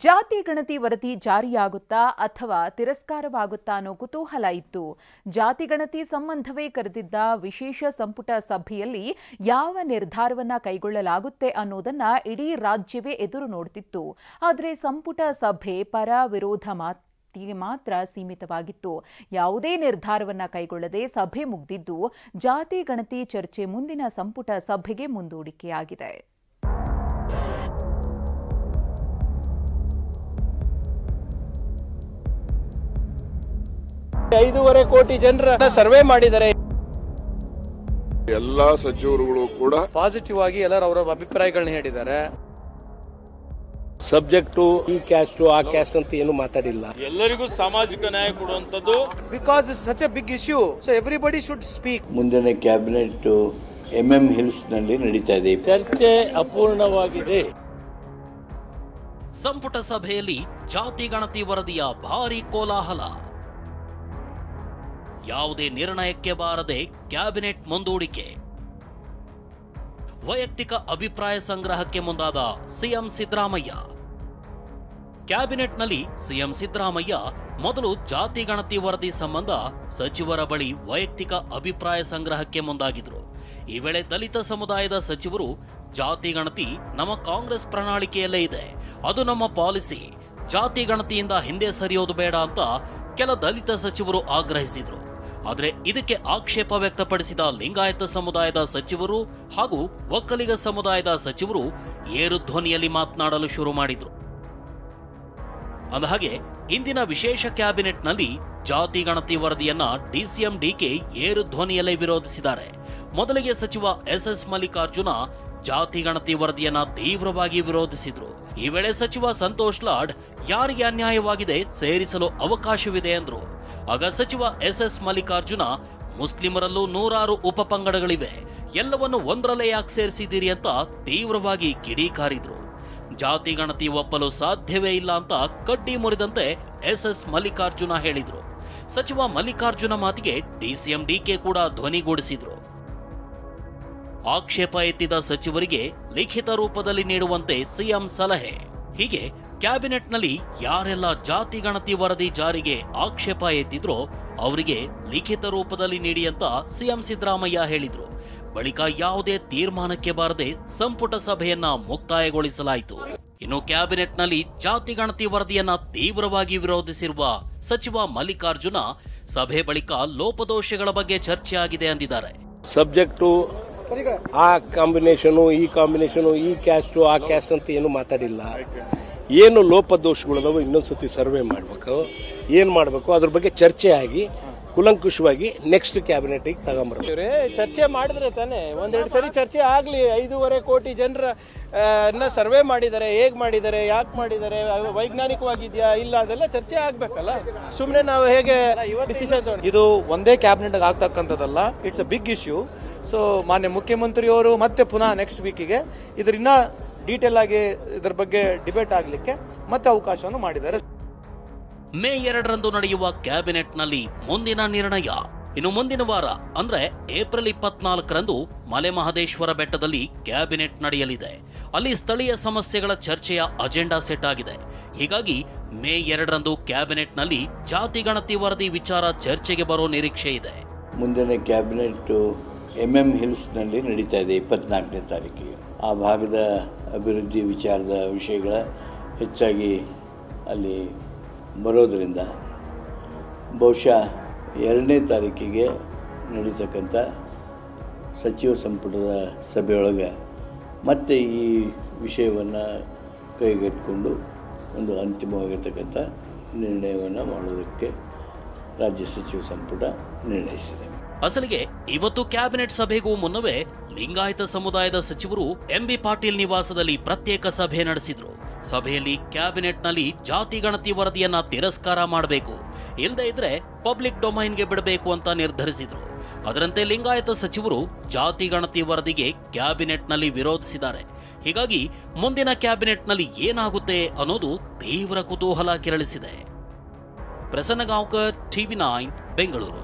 ಜಾತಿ ಗಣತಿ ವರದಿ ಜಾರಿಯಾಗುತ್ತಾ ಅಥವಾ ತಿರಸ್ಕಾರವಾಗುತ್ತಾ ಅನ್ನೋ ಕುತೂಹಲ ಇತ್ತು. ಜಾತಿ ಗಣತಿ ಸಂಬಂಧವೇ ಕರೆದಿದ್ದ ವಿಶೇಷ ಸಂಪುಟ ಸಭೆಯಲ್ಲಿ ಯಾವ ನಿರ್ಧಾರವನ್ನ ಕೈಗೊಳ್ಳಲಾಗುತ್ತೆ ಅನ್ನೋದನ್ನ ಇಡೀ ರಾಜ್ಯವೇ ಎದುರು ನೋಡುತ್ತಿತ್ತು. ಆದರೆ ಸಂಪುಟ ಸಭೆ ಪರ ವಿರೋಧ ಮಾತ್ರ ಸೀಮಿತವಾಗಿತ್ತು. ಯಾವುದೇ ನಿರ್ಧಾರವನ್ನ ಕೈಗೊಳ್ಳದೆ ಸಭೆ ಮುಗಿದಿದ್ದು ಜಾತಿ ಗಣತಿ ಚರ್ಚೆ ಮುಂದಿನ ಸಂಪುಟ ಸಭೆಗೆ ಮುಂದೂಡಿಕೆಯಾಗಿದೆ. 5.5 ಕೋಟಿ ಜನರ ಸರ್ವೆ ಮಾಡಿದ್ದಾರೆ. ಎಲ್ಲಾ ಸಚಿವರುಗಳು ಕೂಡ ಪಾಸಿಟಿವ್ ಆಗಿ ಎಲ್ಲರೂ ಅವರ ಅಭಿಪ್ರಾಯಗಳನ್ನ ಹೇಳಿದ್ದಾರೆ. ಸಬ್ಜೆಕ್ಟ್ ಈ ಕ್ಯಾಸ್ಟ್ ಆ ಕ್ಯಾಸ್ಟ್ ಅಂತ ಏನು ಮಾತಾಡಿಲ್ಲ. ಎಲ್ಲರಿಗೂ ಸಾಮಾಜಿಕ ನ್ಯಾಯ ಕೊಡುವಂತದ್ದು because it's such a big issue, so everybody should speak. ಮುಂದಿನ ಕ್ಯಾಬಿನೆಟ್ ಹಿಲ್ಸ್ ನಲ್ಲಿ ನಡೀತಾ ಇದೆ. ಚರ್ಚೆ ಅಪೂರ್ಣವಾಗಿದೆ. ಸಂಪುಟ ಸಭೆಯಲ್ಲಿ ಜಾತಿ ಗಣತಿ ವರದಿಯ ಭಾರೀ ಕೋಲಾಹಲ. ಯಾವುದೇ ನಿರ್ಣಯಕ್ಕೆ ಬಾರದೆ ಕ್ಯಾಬಿನೆಟ್ ಮುಂದೂಡಿಕೆ. ವೈಯಕ್ತಿಕ ಅಭಿಪ್ರಾಯ ಸಂಗ್ರಹಕ್ಕೆ ಮುಂದಾದ ಸಿಎಂ ಸಿದ್ದರಾಮಯ್ಯ. ಕ್ಯಾಬಿನೆಟ್ನಲ್ಲಿ ಸಿಎಂ ಸಿದ್ದರಾಮಯ್ಯ ಮೊದಲು ಜಾತಿ ಗಣತಿ ವರದಿ ಸಂಬಂಧ ಸಚಿವರ ಬಳಿ ವೈಯಕ್ತಿಕ ಅಭಿಪ್ರಾಯ ಸಂಗ್ರಹಕ್ಕೆ ಮುಂದಾಗಿದ್ರು. ಈ ವೇಳೆ ದಲಿತ ಸಮುದಾಯದ ಸಚಿವರು ಜಾತಿ ಗಣತಿ ನಮ್ಮ ಕಾಂಗ್ರೆಸ್ ಪ್ರಣಾಳಿಕೆಯಲ್ಲೇ ಇದೆ, ಅದು ನಮ್ಮ ಪಾಲಿಸಿ, ಜಾತಿ ಗಣತಿಯಿಂದ ಹಿಂದೆ ಸರಿಯೋದು ಬೇಡ ಅಂತ ಕೆಲ ದಲಿತ ಸಚಿವರು ಆಗ್ರಹಿಸಿದ್ರು. ಆದರೆ ಇದಕ್ಕೆ ಆಕ್ಷೇಪ ವ್ಯಕ್ತಪಡಿಸಿದ ಲಿಂಗಾಯತ ಸಮುದಾಯದ ಸಚಿವರು ಹಾಗೂ ಒಕ್ಕಲಿಗ ಸಮುದಾಯದ ಸಚಿವರು ಏರು ಧ್ವನಿಯಲ್ಲಿ ಮಾತನಾಡಲು ಶುರು ಮಾಡಿದ್ರು. ಅಂದಹಾಗೆ ಇಂದಿನ ವಿಶೇಷ ಕ್ಯಾಬಿನೆಟ್ನಲ್ಲಿ ಜಾತಿ ಗಣತಿ ವರದಿಯನ್ನ ಡಿಸಿಎಂ ಡಿಕೆ ಏರು ಧ್ವನಿಯಲ್ಲೇ ವಿರೋಧಿಸಿದ್ದಾರೆ. ಮೊದಲಿಗೆ ಸಚಿವ ಎಸ್ ಮಲ್ಲಿಕಾರ್ಜುನ ಜಾತಿ ಗಣತಿ ವರದಿಯನ್ನ ತೀವ್ರವಾಗಿ ವಿರೋಧಿಸಿದ್ರು. ಈ ವೇಳೆ ಸಚಿವ ಸಂತೋಷ್ ಲಾಡ್ ಯಾರಿಗೆ ಅನ್ಯಾಯವಾಗಿದೆ ಸೇರಿಸಲು ಅವಕಾಶವಿದೆ ಎಂದ್ರು. ಆಗ ಸಚಿವ ಎಸ್ ಮಲ್ಲಿಕಾರ್ಜುನ ಮುಸ್ಲಿಮರಲ್ಲೂ 100 ಉಪಪಂಗಡಗಳಿವೆ, ಎಲ್ಲವನ್ನು ಒಂದರಲ್ಲೇ ಯಾಕೆ ಸೇರಿಸಿದ್ದೀರಿ ಅಂತ ತೀವ್ರವಾಗಿ ಕಿಡಿಕಾರಿದ್ರು. ಜಾತಿ ಗಣತಿ ಒಪ್ಪಲು ಸಾಧ್ಯವೇ ಇಲ್ಲ ಅಂತ ಕಡ್ಡಿ ಮುರಿದಂತೆ ಎಸ್ ಮಲ್ಲಿಕಾರ್ಜುನ ಹೇಳಿದ್ರು. ಸಚಿವ ಮಲ್ಲಿಕಾರ್ಜುನ ಮಾತಿಗೆ ಡಿಸಿಎಂ ಡಿಕೆ ಕೂಡ ಧ್ವನಿಗೂಡಿಸಿದ್ರು. ಆಕ್ಷೇಪ ಎತ್ತಿದ ಸಚಿವರಿಗೆ ಲಿಖಿತ ರೂಪದಲ್ಲಿ ನೀಡುವಂತೆ ಸಿಎಂ ಸಲಹೆ. ಹೀಗೆ ಕ್ಯಾಬಿನೆಟ್ನಲ್ಲಿ ಯಾರೆಲ್ಲ ಜಾತಿ ಗಣತಿ ವರದಿ ಜಾರಿಗೆ ಆಕ್ಷೇಪ ಎತ್ತಿದ್ರೋ ಅವರಿಗೆ ಲಿಖಿತ ರೂಪದಲ್ಲಿ ನೀಡಿ ಅಂತ ಸಿಎಂ ಸಿದ್ದರಾಮಯ್ಯ ಹೇಳಿದ್ರು. ಬಳಿಕ ಯಾವುದೇ ತೀರ್ಮಾನಕ್ಕೆ ಬಾರದೆ ಸಂಪುಟ ಸಭೆಯನ್ನ ಮುಕ್ತಾಯಗೊಳಿಸಲಾಯಿತು. ಇನ್ನು ಕ್ಯಾಬಿನೆಟ್ನಲ್ಲಿ ಜಾತಿ ಗಣತಿ ವರದಿಯನ್ನ ತೀವ್ರವಾಗಿ ವಿರೋಧಿಸಿರುವ ಸಚಿವ ಮಲ್ಲಿಕಾರ್ಜುನ ಸಭೆ ಬಳಿಕ ಲೋಪದೋಷಗಳ ಬಗ್ಗೆ ಚರ್ಚೆ ಆಗಿದೆ ಎಂದಿದ್ದಾರೆ. ಸಬ್ಜೆಕ್ಟ್ ಆ ಕಾಂಬಿನೇಷನು ಈ ಕ್ಯಾಸ್ಟ್ ಆ ಕ್ಯಾಸ್ಟ್ ಅಂತ ಏನು ಮಾತಾಡಿಲ್ಲ. ಏನು ಲೋಪದೋಷಗಳದಾವ ಇನ್ನೊಂದ್ಸತಿ ಸರ್ವೆ ಮಾಡಬೇಕು, ಏನು ಮಾಡಬೇಕು ಅದ್ರ ಬಗ್ಗೆ ಚರ್ಚೆ ಆಗಿ ಕುಲಂಕುಷವಾಗಿ ನೆಕ್ಸ್ಟ್ ಕ್ಯಾಬಿನೆಟ್ ತಗೊಂಬರ್ಬೇಕು. ಚರ್ಚೆ ಮಾಡಿದ್ರೆ ತಾನೆ, ಒಂದೆರಡು ಸರಿ ಚರ್ಚೆ ಆಗ್ಲಿ. 5.5 ಕೋಟಿ ಜನರ ಸರ್ವೆ ಮಾಡಿದ್ದಾರೆ, ಹೇಗ್ ಮಾಡಿದ್ದಾರೆ, ಯಾಕೆ ಮಾಡಿದ್ದಾರೆ, ವೈಜ್ಞಾನಿಕವಾಗಿದ್ಯಾ ಇಲ್ಲ, ಅದೆಲ್ಲ ಚರ್ಚೆ ಆಗ್ಬೇಕಲ್ಲ. ಸುಮ್ಮನೆ ನಾವು ಹೇಗೆ ಡಿಸಿಷನ್. ಇದು ಒಂದೇ ಕ್ಯಾಬಿನೆಟ್ ಆಗ್ತಕ್ಕಂಥದ್ದಲ್ಲ, it's a big issue. So ಮಾನ್ಯ ಮುಖ್ಯಮಂತ್ರಿಯವರು ಮತ್ತೆ ಪುನಃ ನೆಕ್ಸ್ಟ್ ವೀಕಿಗೆ ಇದನ್ನ ಡೀಟೇಲ್ ಆಗಿ ಇದರ ಬಗ್ಗೆ ಡಿಬೇಟ್ ಆಗಲಿಕ್ಕೆ ಮತ್ತೆ ಅವಕಾಶವನ್ನು ಮಾಡಿದ್ದಾರೆ. ಮೇ 2ರಂದು ನಡೆಯುವ ಕ್ಯಾಬಿನೆಟ್ನಲ್ಲಿ ಮುಂದಿನ ನಿರ್ಣಯ. ಇನ್ನು ಮುಂದಿನ ವಾರ ಅಂದ್ರೆ ಏಪ್ರಿಲ್ 24ರಂದು ಮಲೆ ಮಹದೇಶ್ವರ ಬೆಟ್ಟದಲ್ಲಿ ಕ್ಯಾಬಿನೆಟ್ ನಡೆಯಲಿದೆ. ಅಲ್ಲಿ ಸ್ಥಳೀಯ ಸಮಸ್ಯೆಗಳ ಚರ್ಚೆಯ ಅಜೆಂಡಾ ಸೆಟ್ ಆಗಿದೆ. ಹೀಗಾಗಿ ಮೇ 2ರಂದು ಕ್ಯಾಬಿನೆಟ್ನಲ್ಲಿ ಜಾತಿ ಗಣತಿ ವರದಿ ವಿಚಾರ ಚರ್ಚೆಗೆ ಬರೋ ನಿರೀಕ್ಷೆ ಇದೆ. ಮುಂದಿನ ಕ್ಯಾಬಿನೆಟ್ ಹಿಲ್ಸ್ ನಲ್ಲಿ ನಡೀತಾ ಇದೆ 24ನೇ ತಾರೀಕಿಗೆ. ಆ ಭಾಗದ ಅಭಿವೃದ್ಧಿ ವಿಚಾರದ ವಿಷಯಗಳ ಹೆಚ್ಚಾಗಿ ಅಲ್ಲಿ ಬರೋದರಿಂದ ಬಹುಶಃ 2ನೇ ತಾರೀಕಿಗೆ ನಡೀತಕ್ಕಂಥ ಸಚಿವ ಸಂಪುಟದ ಸಭೆಯೊಳಗೆ ಮತ್ತೆ ಈ ವಿಷಯವನ್ನು ಕೈಗೆತ್ತಿಕೊಂಡು ಒಂದು ಅಂತಿಮವಾಗಿರ್ತಕ್ಕಂಥ ನಿರ್ಣಯವನ್ನು ಮಾಡೋದಕ್ಕೆ ರಾಜ್ಯ ಸಚಿವ ಸಂಪುಟ ನಿರ್ಣಯಿಸಿದೆ. ಅಸಲಿಗೆ ಇವತ್ತು ಕ್ಯಾಬಿನೆಟ್ ಸಭೆಗೂ ಮುನ್ನವೇ ಲಿಂಗಾಯತ ಸಮುದಾಯದ ಸಚಿವರು ಎಂಬಿ ಪಾಟೀಲ್ ನಿವಾಸದಲ್ಲಿ ಪ್ರತ್ಯೇಕ ಸಭೆ ನಡೆಸಿದ್ರು. ಸಭೆಯಲ್ಲಿ ಕ್ಯಾಬಿನೆಟ್ನಲ್ಲಿ ಜಾತಿ ಗಣತಿ ವರದಿಯನ್ನ ತಿರಸ್ಕಾರ ಮಾಡಬೇಕು, ಇಲ್ಲದೇ ಇದ್ರೆ ಪಬ್ಲಿಕ್ ಡೊಮೈನ್ಗೆ ಬಿಡಬೇಕು ಅಂತ ನಿರ್ಧರಿಸಿದ್ರು. ಅದರಂತೆ ಲಿಂಗಾಯತ ಸಚಿವರು ಜಾತಿ ಗಣತಿ ವರದಿಗೆ ಕ್ಯಾಬಿನೆಟ್ನಲ್ಲಿ ವಿರೋಧಿಸಿದ್ದಾರೆ. ಹೀಗಾಗಿ ಮುಂದಿನ ಕ್ಯಾಬಿನೆಟ್ನಲ್ಲಿ ಏನಾಗುತ್ತೆ ಅನ್ನೋದು ತೀವ್ರ ಕುತೂಹಲ ಕೆರಳಿಸಿದೆ. ಪ್ರಸನ್ನ ಗಾಂವ್ಕರ್, TV9 ಬೆಂಗಳೂರು.